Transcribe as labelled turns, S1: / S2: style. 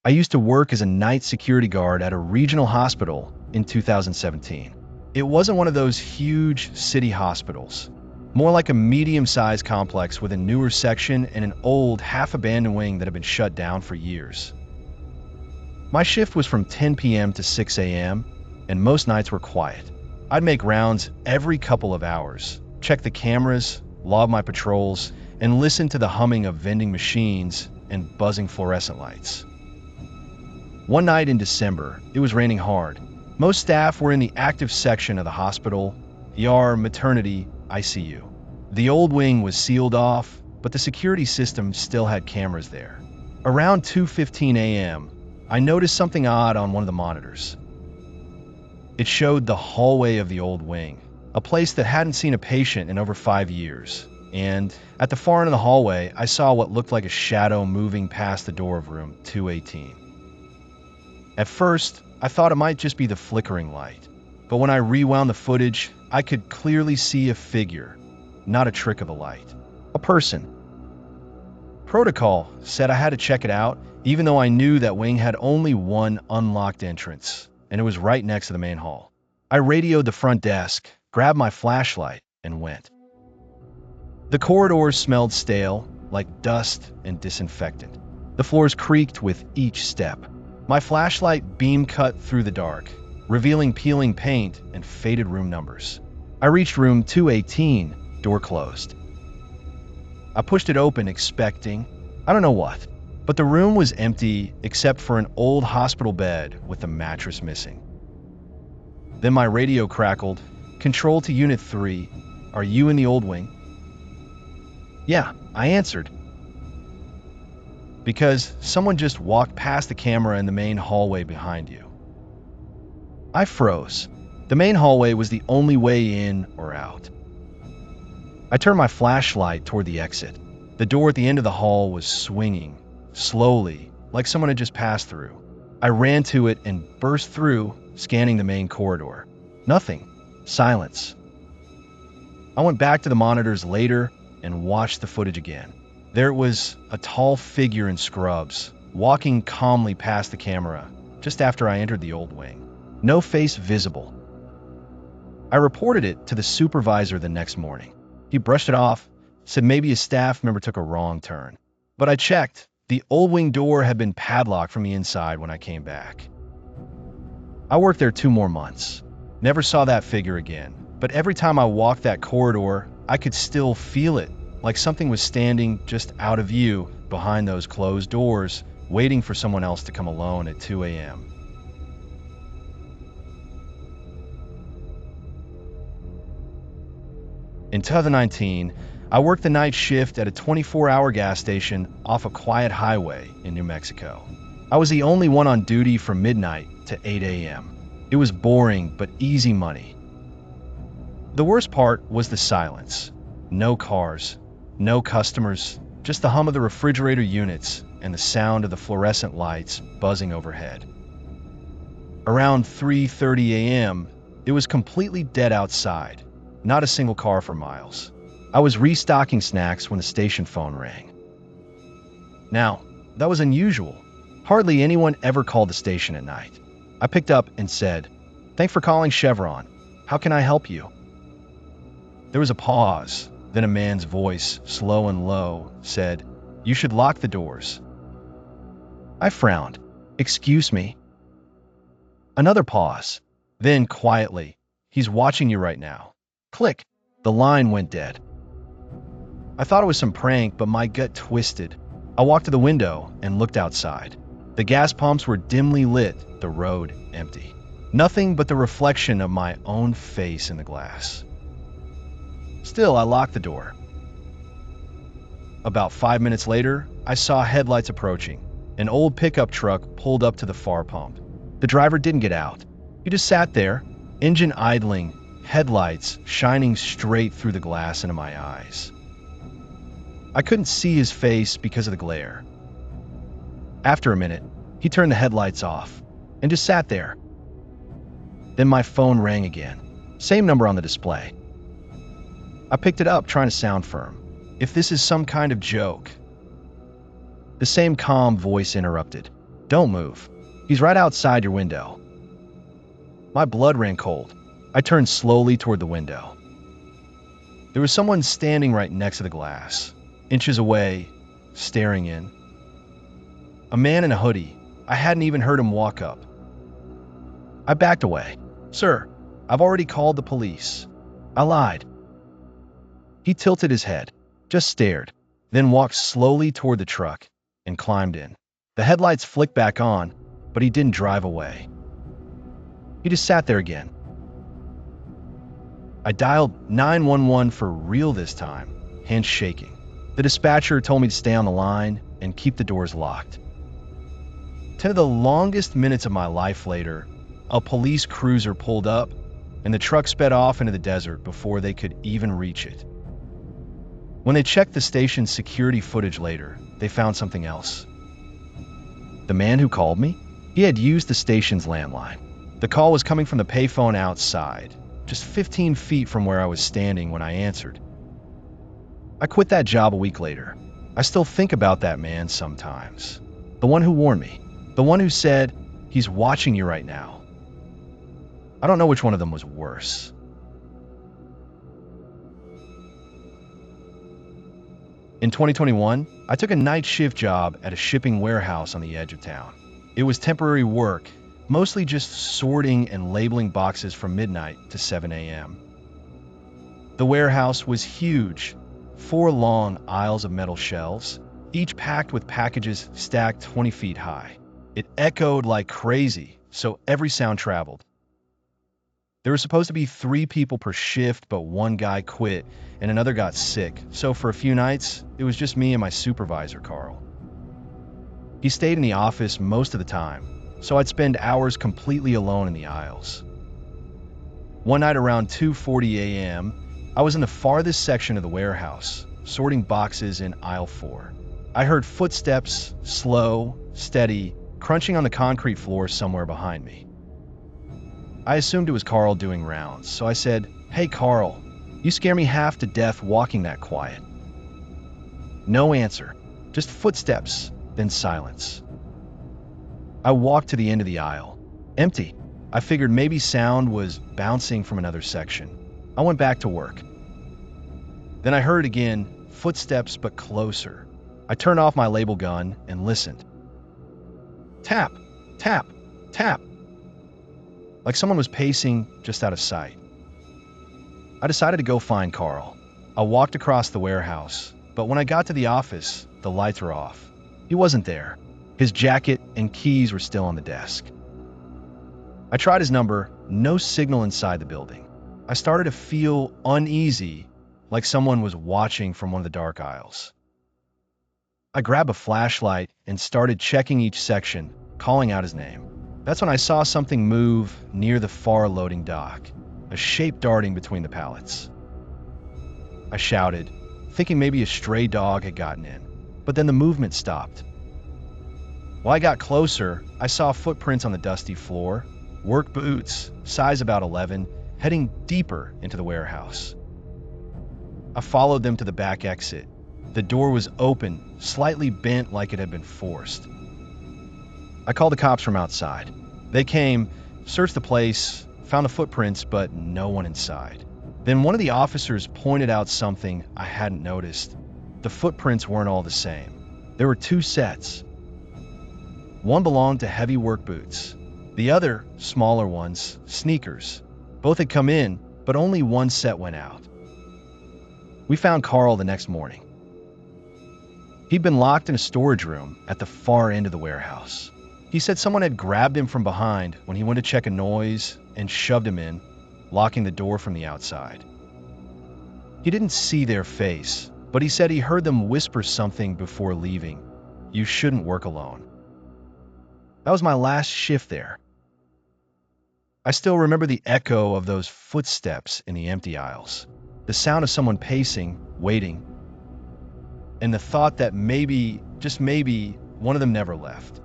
S1: I used to work as a night security guard at a regional hospital in 2017. It wasn't one of those huge city hospitals, more like a medium-sized complex with a newer section and an old, half-abandoned wing that had been shut down for years. My shift was from 10 p.m. to 6 a.m., and most nights were quiet. I'd make rounds every couple of hours, check the cameras, log my patrols, and listen to the humming of vending machines and buzzing fluorescent lights. One night in December, it was raining hard. Most staff were in the active section of the hospital, ER, maternity, ICU. The old wing was sealed off, but the security system still had cameras there. Around 2:15 a.m., I noticed something odd on one of the monitors. It showed the hallway of the old wing, a place that hadn't seen a patient in over 5 years. And at the far end of the hallway, I saw what looked like a shadow moving past the door of room 218. At first, I thought it might just be the flickering light, but when I rewound the footage, I could clearly see a figure, not a trick of the light, a person. Protocol said I had to check it out, even though I knew that wing had only one unlocked entrance, and it was right next to the main hall. I radioed the front desk, grabbed my flashlight, and went. The corridors smelled stale, like dust and disinfectant. The floors creaked with each step. My flashlight beam cut through the dark, revealing peeling paint and faded room numbers. I reached room 218, door closed. I pushed it open expecting, I don't know what, but the room was empty except for an old hospital bed with the mattress missing. Then my radio crackled, "Control to Unit 3, are you in the old wing?" "Yeah," I answered. "Because someone just walked past the camera in the main hallway behind you." I froze. The main hallway was the only way in or out. I turned my flashlight toward the exit. The door at the end of the hall was swinging, slowly, like someone had just passed through. I ran to it and burst through, scanning the main corridor. Nothing. Silence. I went back to the monitors later and watched the footage again. There it was, a tall figure in scrubs, walking calmly past the camera, just after I entered the old wing. No face visible. I reported it to the supervisor the next morning. He brushed it off, said maybe a staff member took a wrong turn. But I checked. The old wing door had been padlocked from the inside when I came back. I worked there 2 more months. Never saw that figure again. But every time I walked that corridor, I could still feel it, like something was standing just out of view behind those closed doors, waiting for someone else to come alone at 2 a.m. In 2019, I worked the night shift at a 24-hour gas station off a quiet highway in New Mexico. I was the only one on duty from midnight to 8 a.m. It was boring, but easy money. The worst part was the silence. No cars, no customers, just the hum of the refrigerator units and the sound of the fluorescent lights buzzing overhead. Around 3:30 a.m., it was completely dead outside. Not a single car for miles. I was restocking snacks when the station phone rang. Now, that was unusual. Hardly anyone ever called the station at night. I picked up and said, "Thanks for calling Chevron. How can I help you?" There was a pause. Then a man's voice, slow and low, said, "You should lock the doors." I frowned. "Excuse me?" Another pause. Then quietly, "He's watching you right now." Click. The line went dead. I thought it was some prank, but my gut twisted. I walked to the window and looked outside. The gas pumps were dimly lit, the road empty. Nothing but the reflection of my own face in the glass. Still, I locked the door. About 5 minutes later, I saw headlights approaching. An old pickup truck pulled up to the far pump. The driver didn't get out. He just sat there, engine idling, headlights shining straight through the glass into my eyes. I couldn't see his face because of the glare. After a minute, he turned the headlights off and just sat there. Then my phone rang again. Same number on the display. I picked it up, trying to sound firm. "If this is some kind of joke." The same calm voice interrupted. Don't move. He's right outside your window." My blood ran cold. I turned slowly toward the window. There was someone standing right next to the glass, inches away, staring in. A man in a hoodie. I hadn't even heard him walk up. I backed away. "Sir, I've already called the police." I lied. He tilted his head, just stared, then walked slowly toward the truck and climbed in. The headlights flicked back on, but he didn't drive away. He just sat there again. I dialed 911 for real this time, hands shaking. The dispatcher told me to stay on the line and keep the doors locked. 10 of the longest minutes of my life later, a police cruiser pulled up, and the truck sped off into the desert before they could even reach it. When they checked the station's security footage later, they found something else. The man who called me? He had used the station's landline. The call was coming from the payphone outside, just 15 feet from where I was standing when I answered. I quit that job a week later. I still think about that man sometimes. The one who warned me. The one who said, "He's watching you right now." I don't know which one of them was worse. In 2021, I took a night shift job at a shipping warehouse on the edge of town. It was temporary work, mostly just sorting and labeling boxes from midnight to 7 a.m. The warehouse was huge, 4 long aisles of metal shelves, each packed with packages stacked 20 feet high. It echoed like crazy, so every sound traveled. There were supposed to be 3 people per shift, but one guy quit and another got sick, so for a few nights, it was just me and my supervisor, Carl. He stayed in the office most of the time, so I'd spend hours completely alone in the aisles. One night around 2:40 a.m., I was in the farthest section of the warehouse, sorting boxes in aisle 4. I heard footsteps, slow, steady, crunching on the concrete floor somewhere behind me. I assumed it was Carl doing rounds, so I said, "Hey Carl, you scare me half to death walking that quiet." No answer, just footsteps, then silence. I walked to the end of the aisle. Empty. I figured maybe sound was bouncing from another section. I went back to work. Then I heard again, footsteps but closer. I turned off my label gun and listened. Tap, tap, tap. Like someone was pacing just out of sight. I decided to go find Carl. I walked across the warehouse, but when I got to the office, the lights were off. He wasn't there. His jacket and keys were still on the desk. I tried his number, no signal inside the building. I started to feel uneasy, like someone was watching from one of the dark aisles. I grabbed a flashlight and started checking each section, calling out his name. That's when I saw something move near the far loading dock, a shape darting between the pallets. I shouted, thinking maybe a stray dog had gotten in, but then the movement stopped. While I got closer, I saw footprints on the dusty floor, work boots, size about 11, heading deeper into the warehouse. I followed them to the back exit. The door was open, slightly bent like it had been forced. I called the cops from outside. They came, searched the place, found the footprints, but no one inside. Then one of the officers pointed out something I hadn't noticed. The footprints weren't all the same. There were 2 sets. One belonged to heavy work boots. The other, smaller ones, sneakers. Both had come in, but only one set went out. We found Carl the next morning. He'd been locked in a storage room at the far end of the warehouse. He said someone had grabbed him from behind when he went to check a noise and shoved him in, locking the door from the outside. He didn't see their face, but he said he heard them whisper something before leaving. "You shouldn't work alone." That was my last shift there. I still remember the echo of those footsteps in the empty aisles, the sound of someone pacing, waiting, and the thought that maybe, just maybe, one of them never left.